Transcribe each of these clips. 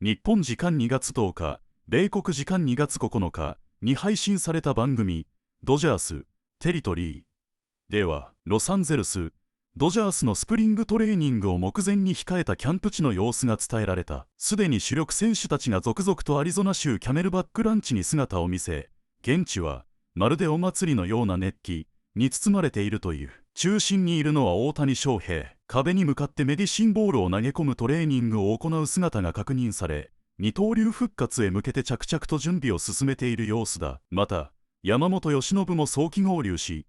日本時間2月10日、米国時間2月9日に配信された番組、ドジャース、テリトリーでは、ロサンゼルス、ドジャースのスプリングトレーニングを目前に控えたキャンプ地の様子が伝えられた。すでに主力選手たちが続々とアリゾナ州キャメルバックランチに姿を見せ、現地はまるでお祭りのような熱気に包まれているという。中心にいるのは大谷翔平。壁に向かってメディシンボールを投げ込むトレーニングを行う姿が確認され、二刀流復活へ向けて着々と準備を進めている様子だ。また、山本由伸も早期合流し、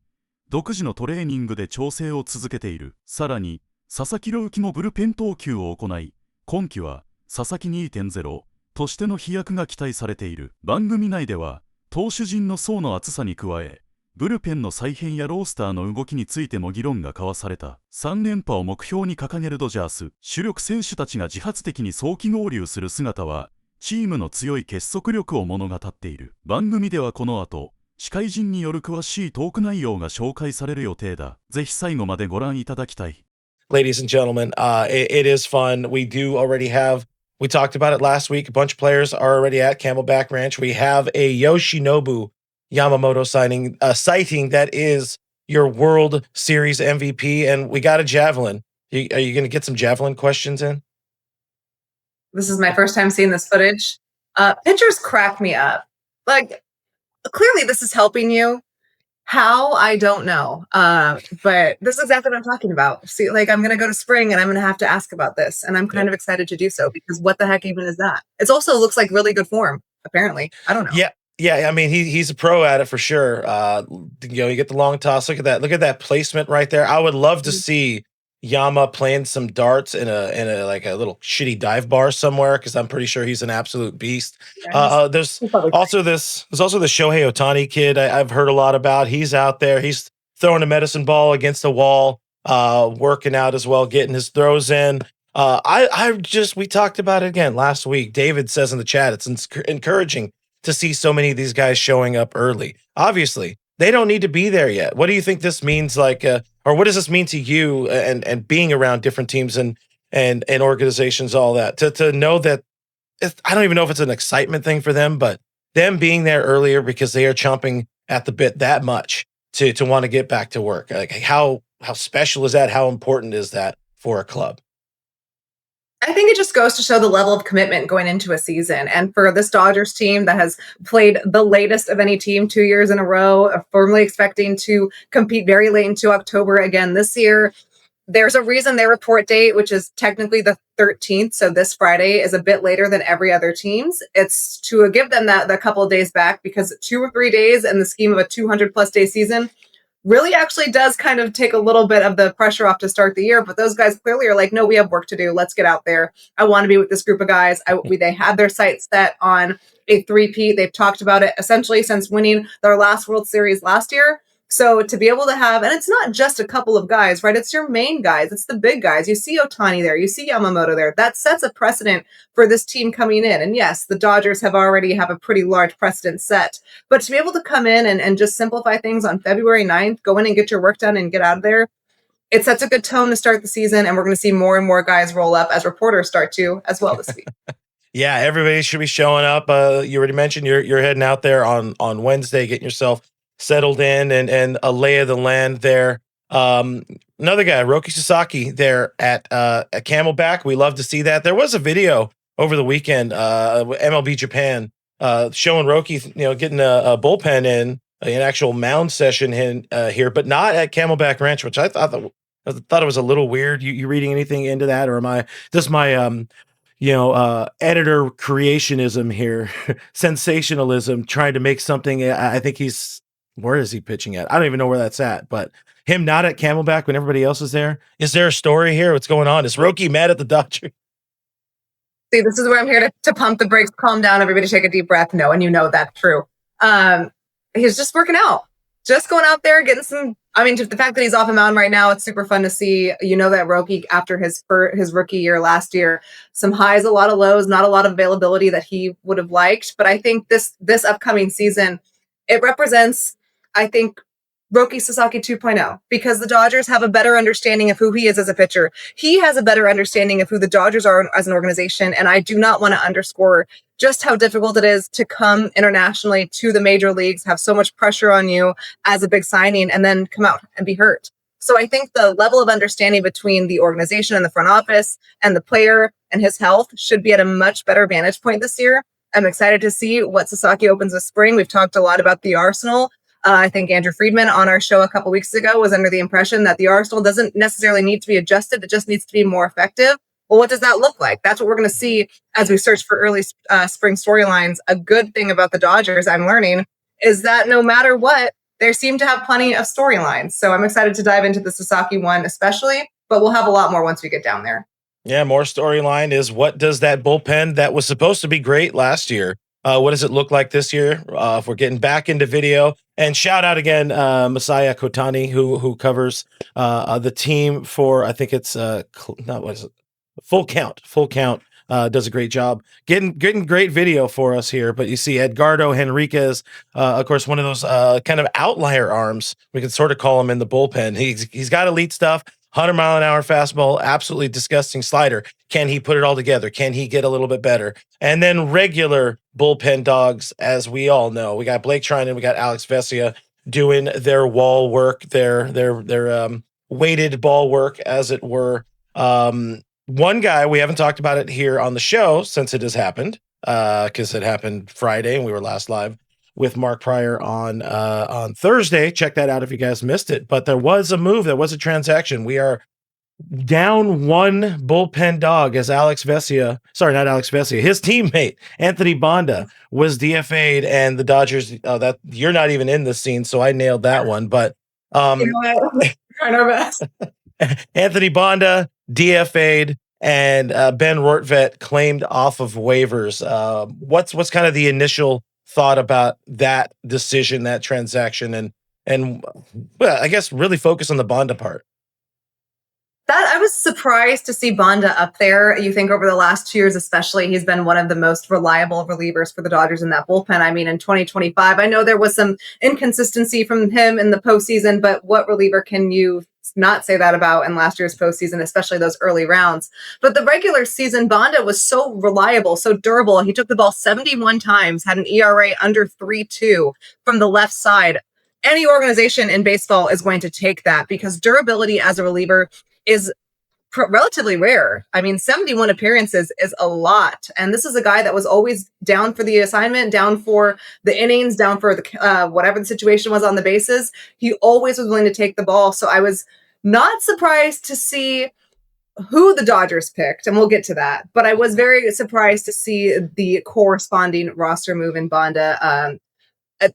独自のトレーニングで調整を続けている。さらに、佐々木朗希もブルペン投球を行い、今季は佐々木 2.0 としての飛躍が期待されている。番組内では、投手陣の層の厚さに加え、ブルペンの再編やロースターの動きについても議論が交わされた。3連覇を目標に掲げるドジャース。主力選手たちが自発的に早期合流する姿は、チームの強い結束力を物語っている。番組ではこの後、司会陣による詳しいトーク内容が紹介される予定だ。ぜひ最後までご覧いただきたい。Ladies and gentlemen, it is fun. We do already have, we talked about it last week. A bunch of players are already at Camelback Ranch. We have a Yoshinobu Yamamoto sighting that is your World Series MVP, and we got a javelin. Are you going to get some javelin questions in? This is my first time seeing this footage. Pitchers crack me up. Like, clearly this is helping you. How? I don't know. But this is exactly what I'm talking about. See, like, I'm going to go to spring and I'm going to have to ask about this. And I'm kind of excited to do so because what the heck even is that? It also looks like really good form, apparently. I don't know. Yeah. I mean, he's a pro at it for sure. You get the long toss. Look at that. Look at that placement right there. I would love to see Yama playing some darts in a like a little shitty dive bar somewhere because I'm pretty sure he's an absolute beast. There's also the Shohei Ohtani kid I've heard a lot about. He's out there. He's throwing a medicine ball against the wall, working out as well, getting his throws in. We talked about it again last week. David says in the chat, it's encouraging to see so many of these guys showing up early. Obviously, they don't need to be there yet. What do you think this means, or what does this mean to you and being around different teams and organizations, all that, to know that I don't even know if it's an excitement thing for them, but them being there earlier because they are chomping at the bit that much to want to get back to work. Like how special is that? How important is that for a club? I think it just goes to show the level of commitment going into a season. And for this Dodgers team that has played the latest of any team 2 years in a row, firmly expecting to compete very late into October again this year, there's a reason their report date, which is technically the 13th, so this Friday, is a bit later than every other team's. It's to give them that couple of days back because 2 or 3 days in the scheme of a 200-plus day season really actually does kind of take a little bit of the pressure off to start the year. But those guys clearly are like, no, we have work to do. Let's get out there. I want to be with this group of guys. They have their sights set on a three-peat. They've talked about it essentially since winning their last World Series last year. So to be able to have, and it's not just a couple of guys, right? It's your main guys. It's the big guys. You see Ohtani there. You see Yamamoto there. That sets a precedent for this team coming in. And yes, the Dodgers already have a pretty large precedent set. But to be able to come in and just simplify things on February 9th, go in and get your work done and get out of there, it sets a good tone to start the season. And we're going to see more and more guys roll up as reporters start to as well this week. Yeah, everybody should be showing up. You already mentioned you're heading out there on Wednesday, getting yourself settled in and a lay of the land there. Another guy, Roki Sasaki, there at Camelback. We love to see that. There was a video over the weekend, MLB Japan, showing Roki, getting a bullpen in an actual mound session here, but not at Camelback Ranch, which I thought it was a little weird. You reading anything into that, or this my editor creationism here, sensationalism, trying to make something. I think where is he pitching at? I don't even know where that's at, but him not at Camelback when everybody else is there. Is there a story here? What's going on? Is Roki mad at the Dodgers? See, this is where I'm here to pump the brakes, calm down, everybody take a deep breath. No, and that's true. He's just working out, just going out there, getting some, just the fact that he's off a mound right now, it's super fun to see. That Roki, after his rookie year last year, some highs, a lot of lows, not a lot of availability that he would have liked. But I think this upcoming season, it represents, I think, Roki Sasaki 2.0, because the Dodgers have a better understanding of who he is as a pitcher. He has a better understanding of who the Dodgers are as an organization, and I do not want to underscore just how difficult it is to come internationally to the major leagues, have so much pressure on you as a big signing, and then come out and be hurt. So I think the level of understanding between the organization and the front office and the player and his health should be at a much better vantage point this year. I'm excited to see what Sasaki opens this spring. We've talked a lot about the arsenal. I think Andrew Friedman on our show a couple weeks ago was under the impression that the arsenal doesn't necessarily need to be adjusted. It just needs to be more effective. Well, what does that look like? That's what we're going to see as we search for early spring storylines. A good thing about the Dodgers, I'm learning, is that no matter what, they seem to have plenty of storylines. So I'm excited to dive into the Sasaki one especially, but we'll have a lot more once we get down there. Yeah, more storyline is what does that bullpen that was supposed to be great last year, what does it look like this year? If we're getting back into video, and shout out again, Masaya Kotani, who covers the team for, I think it's Full Count. Does a great job getting great video for us here. But you see Edgardo Henriquez, of course, one of those kind of outlier arms, we can sort of call him in the bullpen. He's got elite stuff. 100-mile-an-hour fastball, absolutely disgusting slider. Can he put it all together? Can he get a little bit better? And then regular bullpen dogs, as we all know, we got Blake Trinan, we got Alex Vesia doing their wall work, their weighted ball work, as it were. One guy, we haven't talked about it here on the show since it has happened, because it happened Friday and we were last live with Mark Pryor on Thursday. Check that out if you guys missed it. But there was a move, there was a transaction. We are down one bullpen dog as Alex Vesia, sorry, not Alex Vesia, his teammate Anthony Banda was DFA'd, and the Dodgers, that you're not even in this scene, so I nailed that one. But Trying our best. Anthony Banda DFA'd, and Ben Rortvedt claimed off of waivers. What's kind of the initial thought about that decision, that transaction, and well, I guess really focus on the Banda part? That I was surprised to see Banda up there. You think over the last 2 years, especially, he's been one of the most reliable relievers for the Dodgers in that bullpen. I mean, in 2025, I know there was some inconsistency from him in the postseason, but what reliever can you not say that about in last year's postseason, especially those early rounds? But the regular season, Banda was so reliable, so durable. He took the ball 71 times, had an ERA under 3.2 from the left side. Any organization in baseball is going to take that because durability as a reliever is relatively rare. I mean, 71 appearances is a lot. And this is a guy that was always down for the assignment, down for the innings, down for the whatever the situation was on the bases. He always was willing to take the ball. So I was not surprised to see who the Dodgers picked, and we'll get to that. But I was very surprised to see the corresponding roster move in Banda.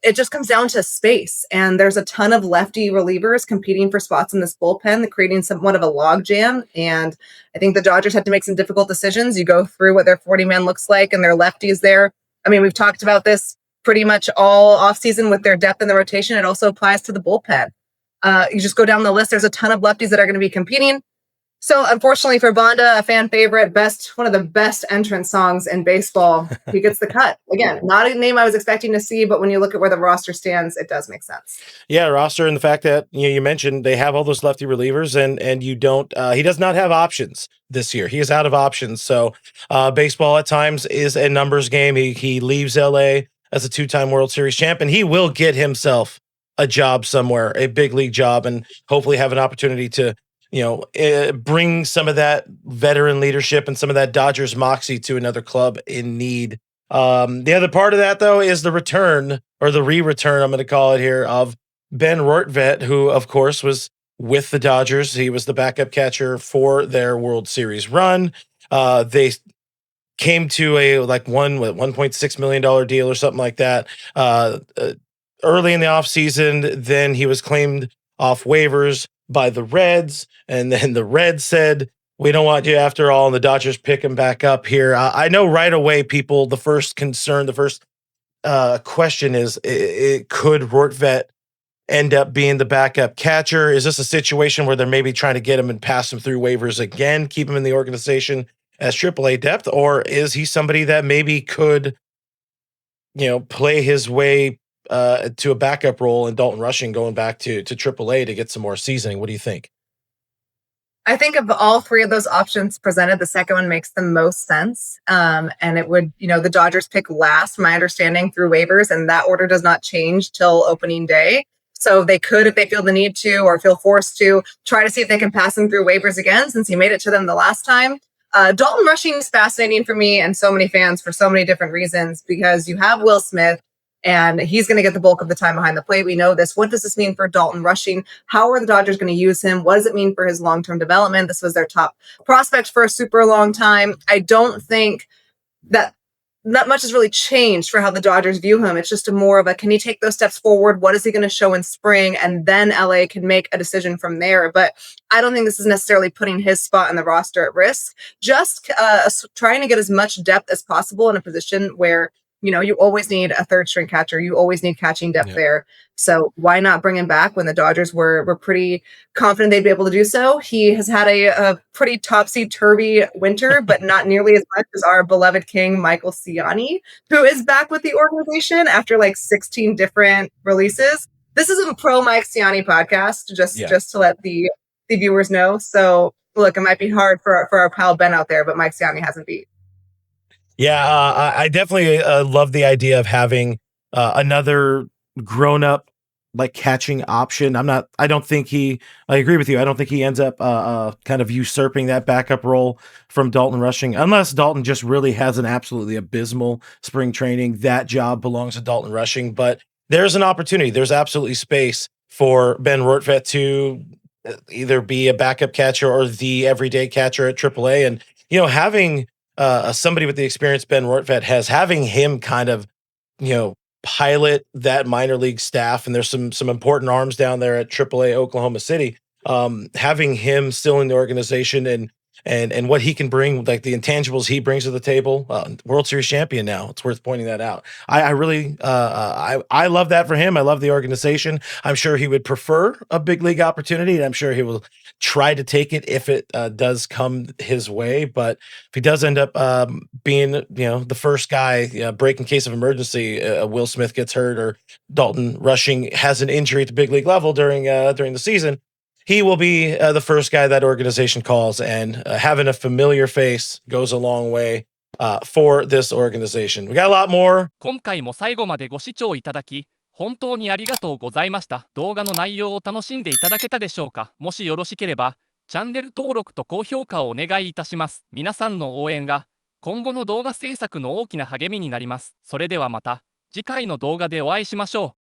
It just comes down to space, and there's a ton of lefty relievers competing for spots in this bullpen, creating somewhat of a logjam. And I think the Dodgers had to make some difficult decisions. You go through what their 40-man looks like and their lefties there. I mean, we've talked about this pretty much all offseason with their depth in the rotation. It also applies to the bullpen. You just go down the list. There's a ton of lefties that are going to be competing. So unfortunately for Banda, a fan favorite, one of the best entrance songs in baseball, he gets the cut. Again, not a name I was expecting to see, but when you look at where the roster stands, it does make sense. Yeah, roster, and the fact that you mentioned they have all those lefty relievers, and you don't. He does not have options this year. He is out of options. So baseball at times is a numbers game. He leaves LA as a 2-time World Series champ, and he will get himself a job somewhere, a big league job, and hopefully have an opportunity to bring some of that veteran leadership and some of that Dodgers moxie to another club in need. The other part of that, though, is the return, or the re-return, I'm going to call it here, of Ben Rortvedt, who, of course, was with the Dodgers. He was the backup catcher for their World Series run. They came to a $1.6 million deal or something like that early in the offseason. Then he was claimed off waivers by the Reds, and then the Reds said, we don't want you after all, and the Dodgers pick him back up here. I know right away, people, the first question is, could Rortvedt end up being the backup catcher? Is this a situation where they're maybe trying to get him and pass him through waivers again, keep him in the organization as AAA depth, or is he somebody that maybe could, play his way to a backup role in Dalton Rushing going back to AAA to get some more seasoning. What do you think? I think of all three of those options presented, the second one makes the most sense. And it would, the Dodgers pick last, my understanding, through waivers, and that order does not change till opening day. So they could, if they feel the need to or feel forced to, try to see if they can pass him through waivers again, since he made it to them the last time. Dalton Rushing is fascinating for me and so many fans for so many different reasons, because you have Will Smith, and he's going to get the bulk of the time behind the plate. We know this. What does this mean for Dalton Rushing? How are the Dodgers going to use him? What does it mean for his long-term development? This was their top prospect for a super long time. I don't think that much has really changed for how the Dodgers view him. It's just more of a, can he take those steps forward? What is he going to show in spring? And then LA can make a decision from there. But I don't think this is necessarily putting his spot in the roster at risk. Just trying to get as much depth as possible in a position where, you always need a third string catcher. You always need catching depth there. So why not bring him back when the Dodgers were pretty confident they'd be able to do so? He has had a pretty topsy-turvy winter, but not nearly as much as our beloved king, Michael Ciani, who is back with the organization after like 16 different releases. This is a pro Mike Ciani podcast, just to let the viewers know. So look, it might be hard for our pal Ben out there, but Mike Ciani hasn't beat. Yeah, I definitely love the idea of having another grown-up like catching option. I agree with you. I don't think he ends up kind of usurping that backup role from Dalton Rushing, unless Dalton just really has an absolutely abysmal spring training. That job belongs to Dalton Rushing, but there's an opportunity. There's absolutely space for Ben Rortvedt to either be a backup catcher or the everyday catcher at AAA. And, having somebody with the experience Ben Rortvedt has, having him kind of, pilot that minor league staff, and there's some important arms down there at AAA Oklahoma City. Having him still in the organization and what he can bring, like the intangibles he brings to the table. World Series champion now. It's worth pointing that out. I really I love that for him. I love the organization. I'm sure he would prefer a big league opportunity, and I'm sure he will try to take it if it does come his way. But if he does end up being, the first guy, break in case of emergency, Will Smith gets hurt or Dalton Rushing has an injury at the big league level during the season, he will be the first guy that organization calls, and having a familiar face goes a long way for this organization. We got a lot more. 今回も最後までご視聴いただき本当にありがとうございました。動画の内容を楽しんでいただけたでしょうか。もしよろしければチャンネル登録と高評価をお願いいたします。皆さんの応援が今後の動画制作の大きな励みになります。それではまた次回の動画でお会いしましょう。